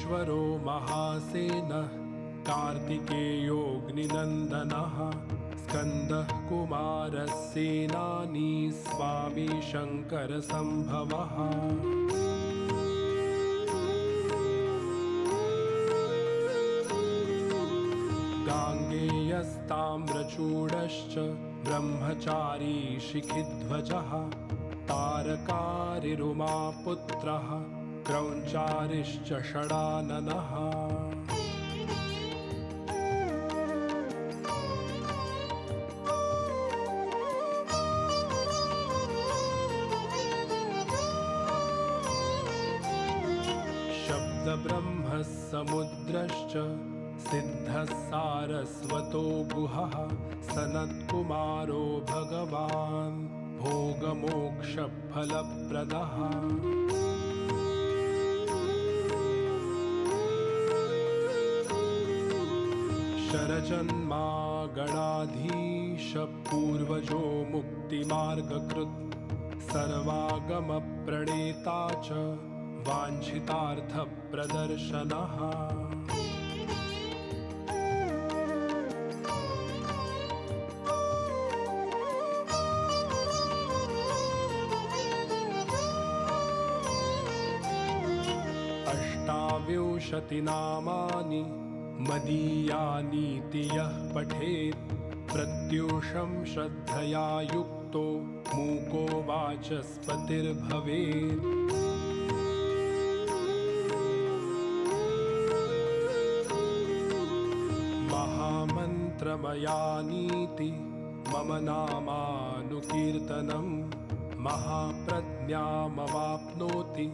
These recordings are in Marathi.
योगीश्वरो महासेनः कार्तिकेयोऽग्निनन्दनः स्कन्दः कुमारस्येनानी स्वामी शङ्करसम्भवः। गाङ्गेयस्ताम्रचूडश्च ब्रह्मचारी शिखिध्वजः तारकारिरुमापुत्रः क्रौञ्चारिश्च षडाननः। शब्दब्रह्मः समुद्रश्च सिद्धः सारस्वतो गुहः सनत्कुमारो भगवान् भोगमोक्षफलप्रदः। शरजन्मा गणाधीश पूर्वजो मुक्तिमार्गकृत् सर्वागमप्रणेता च वाञ्छितार्थप्रदर्शनः। अष्टाविंशतिनामानि मदीयानीति यः पठेत् प्रत्यूषं श्रद्धया युक्तो मूको वाचस्पतिर्भवेत्। महामन्त्रमयानीति मम नामानुकीर्तनं महाप्रज्ञामवाप्नोति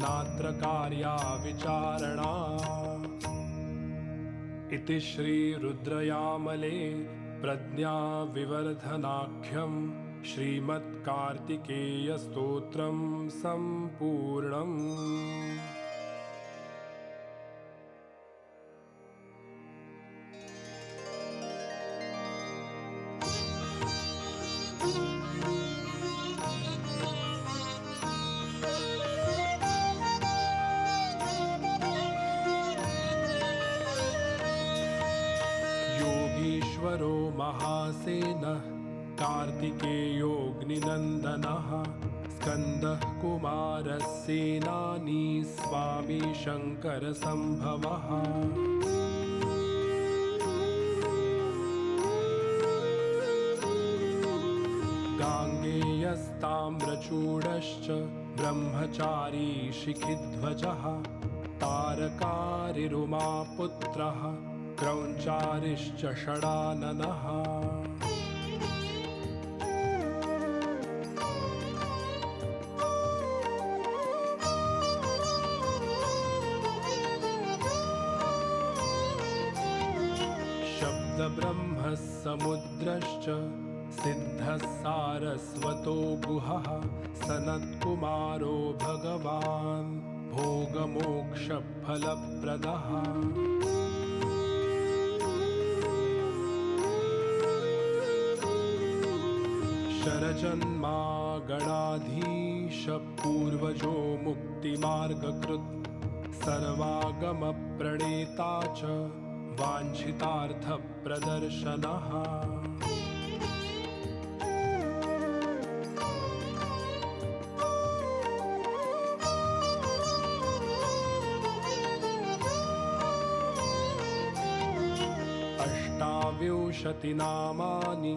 नात्र कार्या विचारणा। इति श्री रुद्रयामले प्रज्ञाविवर्धनाख्यं श्रीमत्कार्तिकेयस्तोत्रं सम्पूर्णम्। योगीश्वरो महासेनः कार्तिकेयोऽग्निनन्दनः स्कन्दः कुमारस्येनानी स्वामी शङ्करसम्भवः। गाङ्गेयस्ताम्रचूडश्च ब्रह्मचारी शिखिध्वजः तारकारिरुमापुत्रः क्रौञ्चारिश्च षडाननः। शब्दब्रह्मः समुद्रश्च सिद्धः सारस्वतो गुहः सनत्कुमारो भगवान् भोगमोक्षफलप्रदः। शरजन्मा गणाधीश पूर्वजो मुक्तिमार्गकृत् सर्वागमप्रणेता च वाञ्छितार्थप्रदर्शनः। अष्टाविंशतिनामानि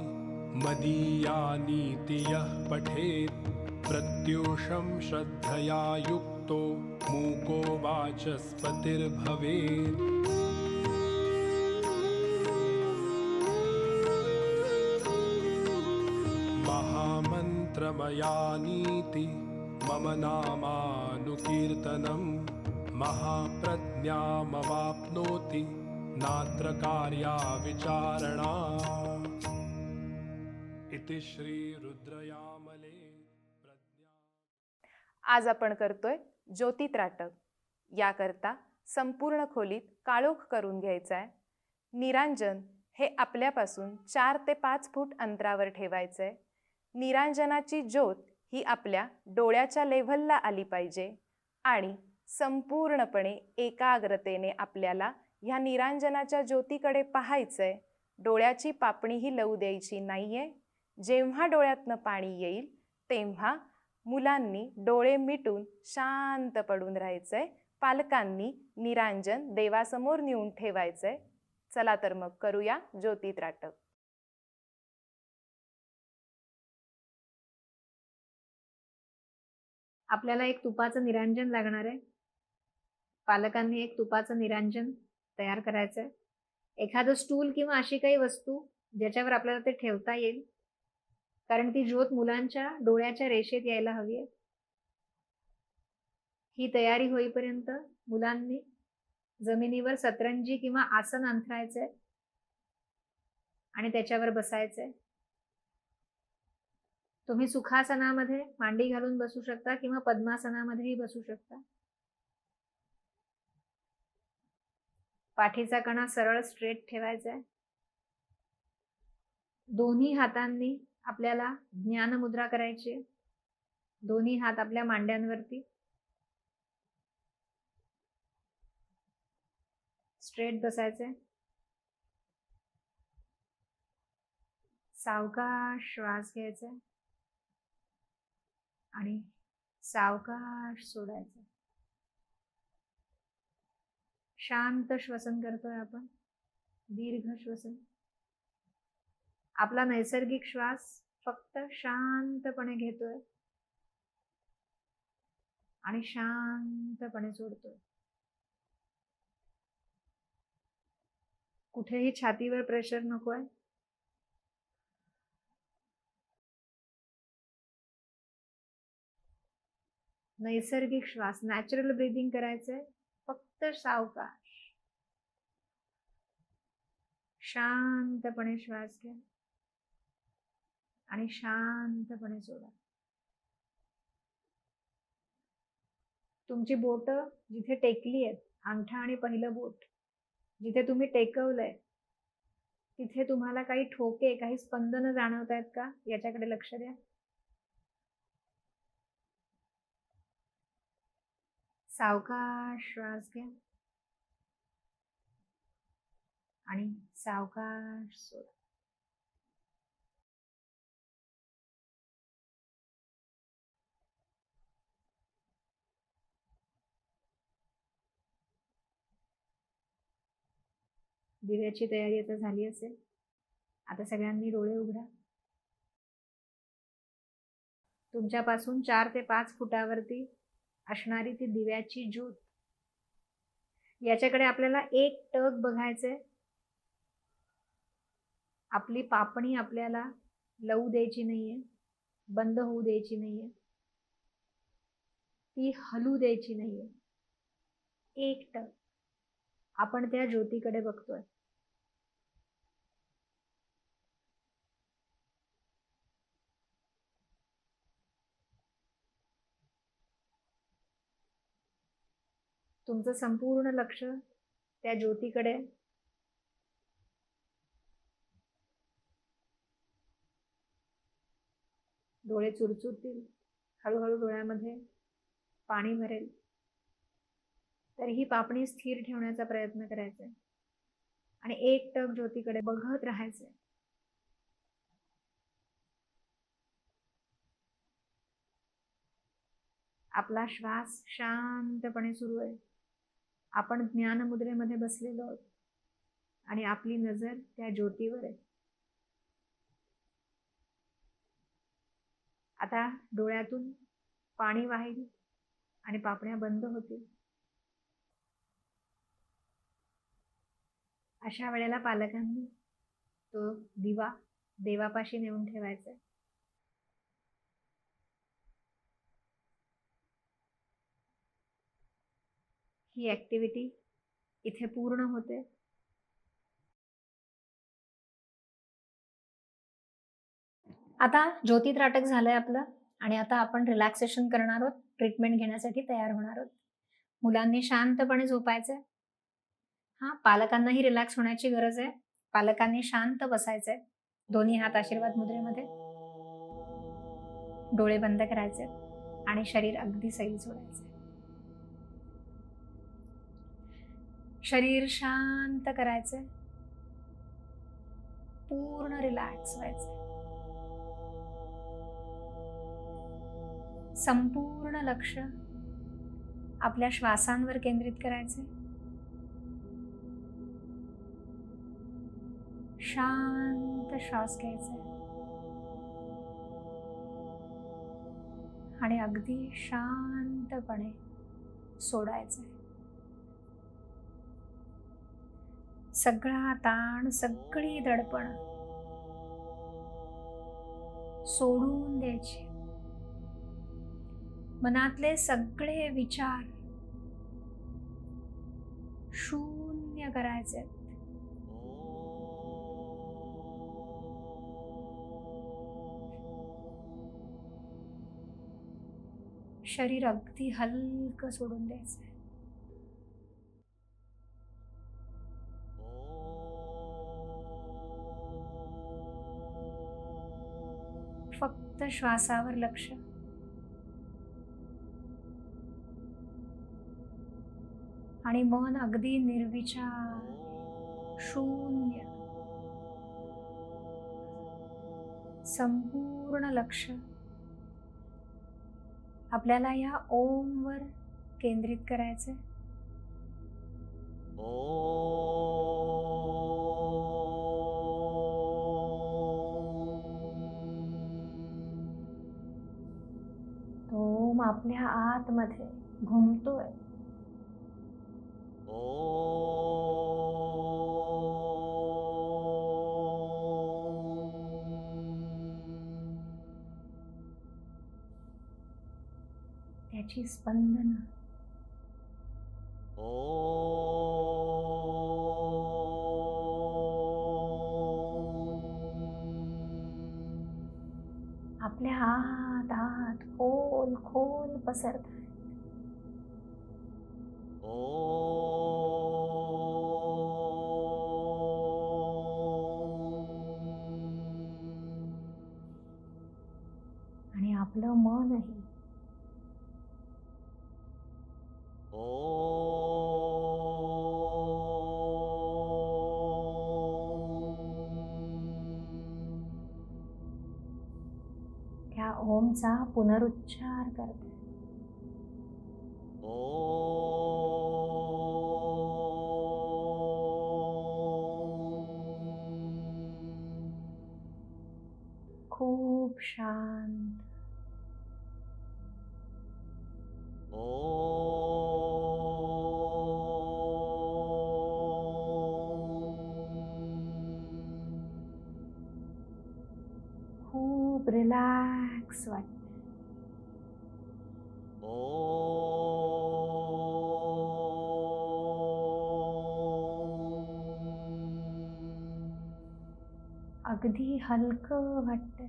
मदीयानीति यः पठेत् प्रत्यूषं श्रद्धया युक्तो मूको वाचस्पतिर्भवेत्। महामन्त्रमयानीति मम नामानुकीर्तनं महाप्रज्ञामवाप्नोति नात्र कार्या विचारणा। इति श्री रुद्रयामले प्रज्ञा। आज आपण करतोय ज्योतित्राटक। याकरता संपूर्ण खोलीत काळोख करून घ्यायचा आहे। निरांजन हे आपल्यापासून 4 ते 5 फूट अंतरावर ठेवायचंय। निरांजनाची ज्योत ही आपल्या डोळ्याच्या लेव्हलला आली पाहिजे आणि संपूर्णपणे एकाग्रतेने आपल्याला ह्या निरांजनाच्या ज्योतीकडे पाहायचंय. डोळ्याची पापणीही लवू द्यायची नाहीये. जेव्हा डोळ्यातनं पाणी येईल तेव्हा मुलांनी डोळे मिटून शांत पडून राहायचंय. पालकांनी निरांजन देवासमोर नेऊन ठेवायचंय. चला तर मग करूया ज्योती त्राटक. आपल्याला एक तुपाचं निरांजन लागणार आहे. पालकांनी एक तुपाचं निरांजन तयार करायचं आहे. एखादं स्टूल किंवा अशी काही वस्तू ज्याच्यावर आपल्याला ते ठेवता येईल, कारण ती ज्योत मुलांच्या डोळ्याच्या रेषेत यायला हवी आहे. ही तयारी होईपर्यंत मुलांनी जमिनीवर सतरंजी किंवा आसन अंथरायचंय आणि त्याच्यावर बसायचंय. तुम्ही सुखासनामध्ये मांडी घालून बसू शकता किंवा पद्मासनामध्येही बसू शकता. पाठीचा कणा सरळ स्ट्रेट ठेवायचा आहे. दोन्ही हातांनी आपल्याला ज्ञान मुद्रा करायची आहे. दोन्ही हात आपल्या मांड्यांवरती स्ट्रेट बसायचे. सावकाश श्वास घ्यायचा आणि सावकाश सोडायचं. शांत श्वसन करतोय आपण, दीर्घ श्वसन. आपला नैसर्गिक श्वास फक्त शांतपणे घेतोय आणि शांतपणे सोडतोय. कुठेही छातीवर प्रेशर नकोय. नैसर्गिक श्वास, नॅचरल ब्रीदिंग करायचंय. फक्त सावकाश शांतपणे श्वास घ्या आणि शांतपणे सोडा. तुमची बोट जिथे टेकली आहेत, अंगठा आणि पहिलं बोट जिथे तुम्ही टेकवलंय, तिथे तुम्हाला काही ठोके, काही स्पंदन जाणवत आहेत का, याच्याकडे लक्ष द्या. सावकाश श्वास घ्या आणि सावकाश सोडा. दिव्याची तयारी आता झाली असेल. आता सगळ्यांनी डोळे उघडा. तुमच्यापासून 4 ते 5 फुटावरती असणारी ती दिव्याची ज्योत, याच्याकडे आपल्याला एक टक बघायचंय. आपली पापणी आपल्याला लवू द्यायची नाहीये, बंद होऊ द्यायची नाहीये, ती हलू द्यायची नाहीये. एक टक आपण त्या ज्योतीकडे बघतोय. तुमचं संपूर्ण लक्ष त्या ज्योतीकडे. डोळे चुरचुरतील, हळूहळू डोळ्यामध्ये पाणी भरेल. तरीही पापणी स्थिर ठेवण्याचा प्रयत्न करायचा आहे आणि एक टक ज्योतीकडे बघत राहायचंय. आपला श्वास शांतपणे सुरू आहे. आपण ज्ञान मुद्रेमध्ये बसलेलो आहोत आणि आपली नजर त्या ज्योतीवर आहे. आता डोळ्यातून पाणी वाहील आणि पापण्या बंद होतील. अशा वेळेला पालकांनी तो दिवा देवापाशी नेऊन ठेवायचा. ही ऍक्टिव्हिटी इथे पूर्ण होते. आता ज्योती त्राटक झालंय आपलं आणि आता आपण रिलॅक्सेशन करणार आहोत. ट्रीटमेंट घेण्यासाठी तयार होणार आहोत. मुलांनी शांतपणे झोपायचंय. पालकांनाही रिलॅक्स होण्याची गरज आहे. पालकांनी शांत बसायचंय. दोन्ही हात आशीर्वाद मुद्रेमध्ये, डोळे बंद करायचे आणि शरीर अगदी सैल सोडायचे. शरीर शांत करायचंय, पूर्ण रिलॅक्स व्हायचंय. संपूर्ण लक्ष आपल्या श्वासांवर केंद्रित करायचंय. शांत श्वास घ्यायचा आणि अगदी शांतपणे सोडायचं. सगळा ताण, सगळी दडपण सोडून द्यायची. मनातले सगळे विचार शून्य करायचे. शरीर अगदी हलकं सोडून द्यायचं. फक्त श्वासावर लक्ष. आणि मन अगदी निर्विचार, शून्य. संपूर्ण लक्ष आपल्याला या ओमवर केंद्रित करायचंय. ओम आपल्या आतमध्ये घुमतोय. त्याची स्पंदन आपल्या आत आत खोल खोल पसरत आहेत. आणि आपलं मनही त्या ओमचा पुनरुच्चार करते. खूप शांत. खूप रिलॅक्स वाटते. अगदी हलकं वाटतंय.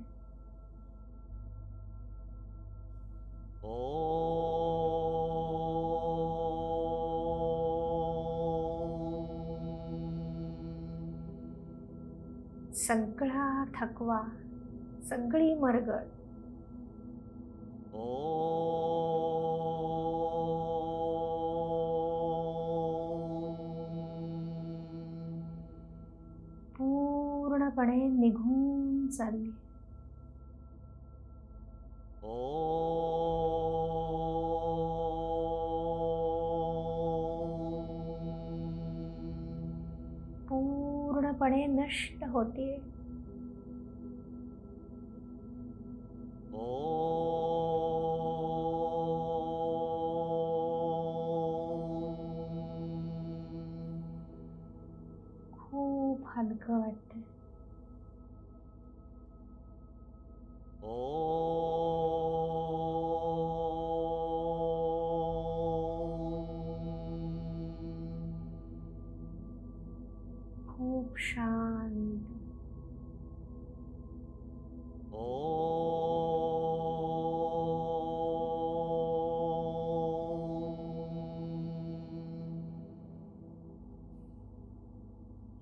सगळा थकवा, सगळी मरगळ पूर्णपणे निघून चालली. पूर्णपणे नष्ट होते. खूप हलकं वाटतं. खूप शांत.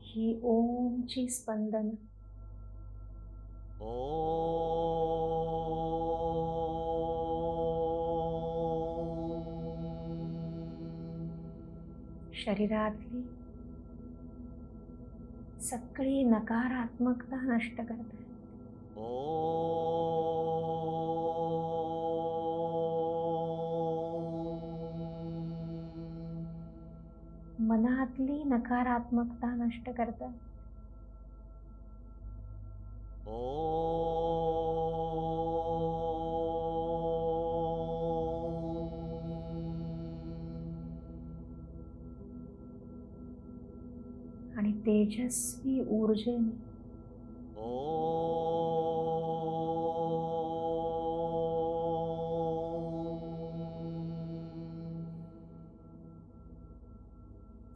ही ओमची स्पंदन शरीरातली सगळी नकारात्मकता नष्ट करतायत. मनातली नकारात्मकता नष्ट करतायत. आणि तेजस्वी ऊर्जेने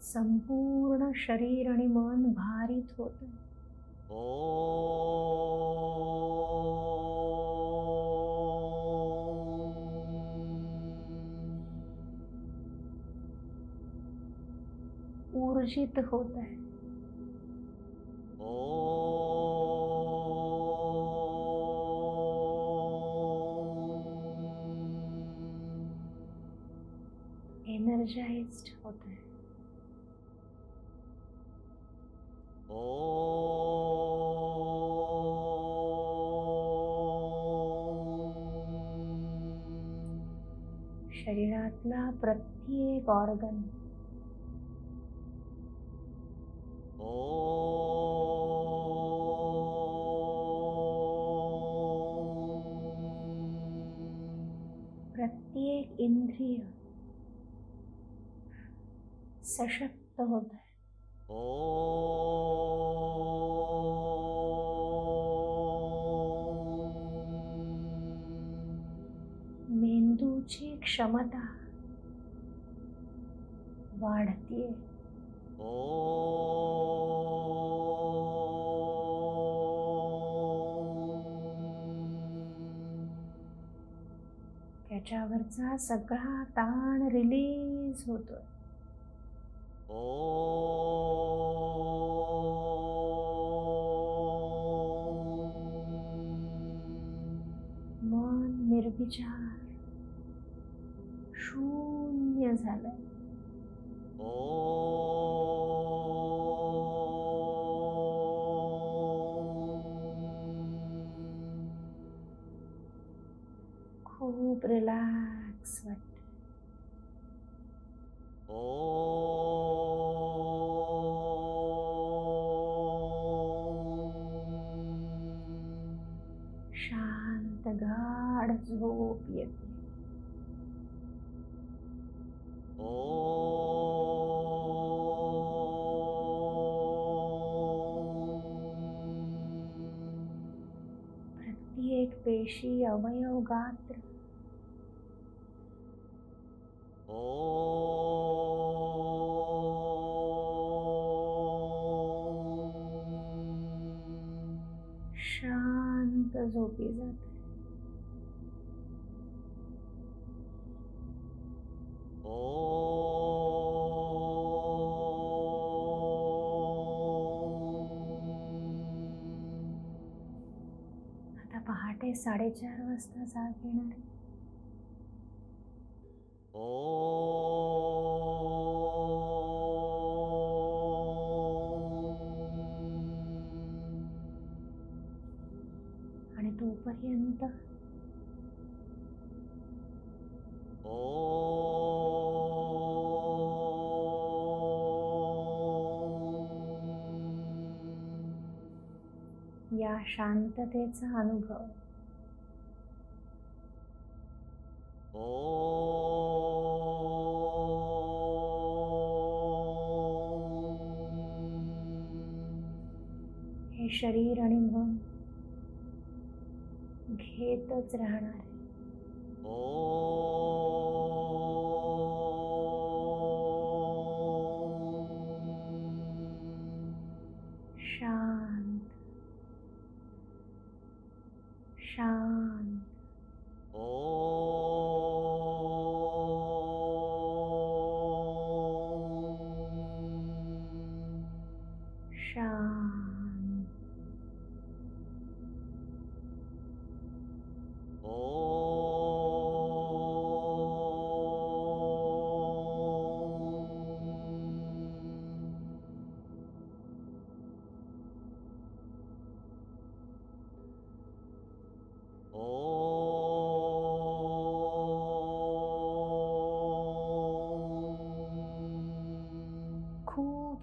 संपूर्ण शरीर आणि मन भारित होत आहे. ऊर्जित होत आहे. एनर्जाइज्ड होत आहे. शरीरातला प्रत्येक ऑर्गन प्रत्येक इंद्रिय सशक्त होत आहे. मेंदूची क्षमता वाढतीये. त्याच्यावरचा सगळा ताण रिलीज होतोय. मन निर्विचार शून्य झालंय. खूप रिलॅक्स वाटतं. शांत गाढ झोप येते. प्रत्येक पेशी अवयव गात्र शांत झोपी जाते. आता पहाटे 4:30 वाजता जाग येणार आहे. आणि तोपर्यंत या शांततेचा अनुभव हे शरीर आणि मन घेतच राहणार आहे. शांत शांत शांत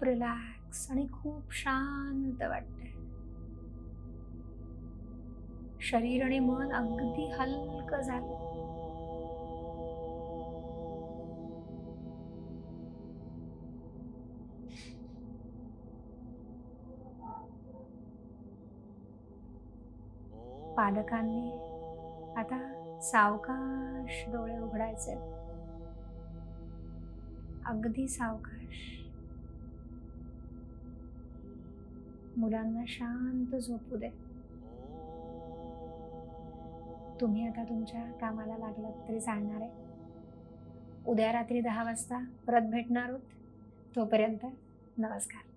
रिलॅक्स आणि खूप शांत वाटतंय. शरीर आणि मन अगदी हलकं झालं. पालकांनी आता सावकाश डोळे उघडायचे, अगदी सावकाश. मुलांना शांत झोपू दे. तुम्ही आता तुमच्या कामाला लागलात तरी चालणार आहे. उद्या रात्री 10 वाजता परत भेटणार आहोत. तोपर्यंत नमस्कार.